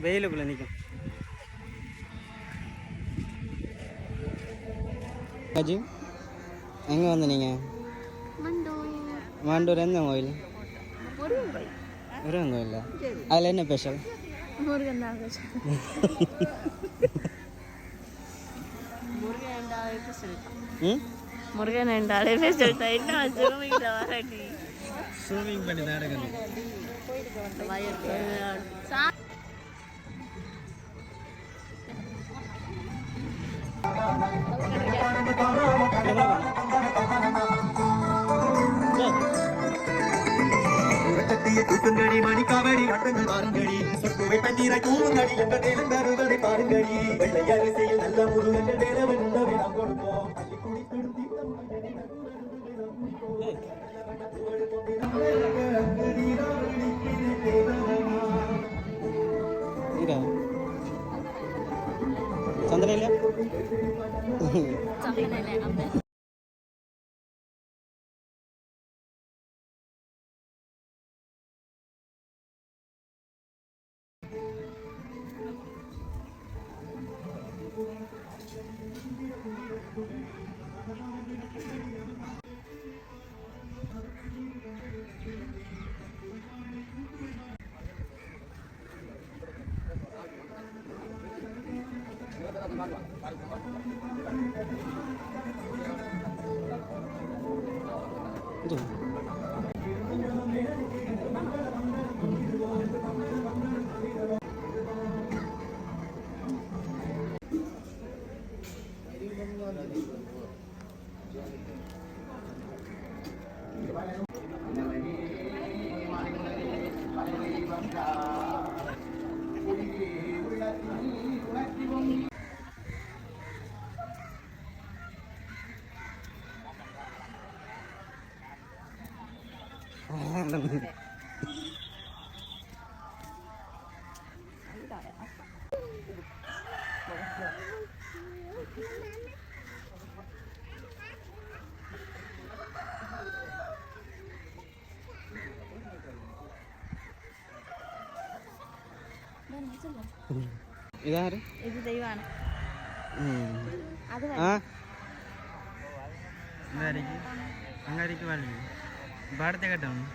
வெயிலுக்குள்ள நிற்கும். அஜி எங்கே வந்து நீங்கள்? மாண்டூர் எந்த கோயில்? முருகன் கோயிலா? அதில் என்ன ஸ்பெஷல்? முருகன் தான் முருகன் என்றாலே ஸ்பெஷல் தான். என்ன ஜூமிங்கில் வரட்டி ஸ்விமிங் பண்ணி தான் எடுக்கணும். தூக்குங்கடி மணிக்காவடி வட்டங்கள் பாருங்கடி சொட்டுவை பன்னீரை தூவுங்கடி என்ற நேரம் தருவதை பாருங்கடி வெள்ளை அரிசியில் நல்ல முருகன் வேலவன் உண்டவை நாம் கொடுப்போம் சந்திரயில இதாரு இது தெய்வான அது அங்காரிக்கு வாழி பாடத்தை கட்டணும்.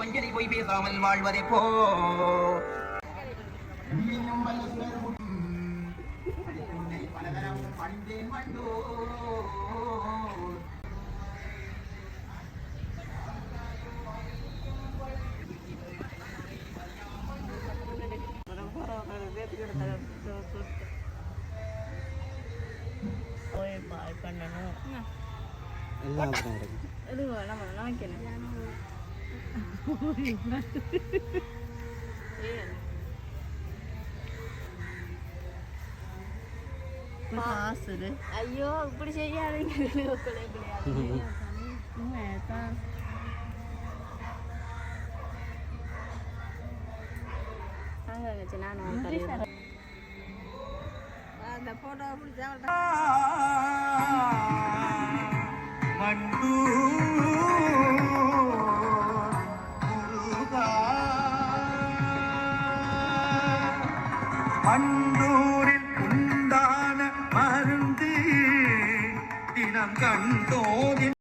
வஞ்சனை போய் பேசாமல் வாழ்வதை போ எல்லாம் ஐயோ இப்படி செய்யாதீங்க. அந்த போட்டோ பிடிச்சா மண்டூரில் உண்டான மருந்து தினம் கண்டோதி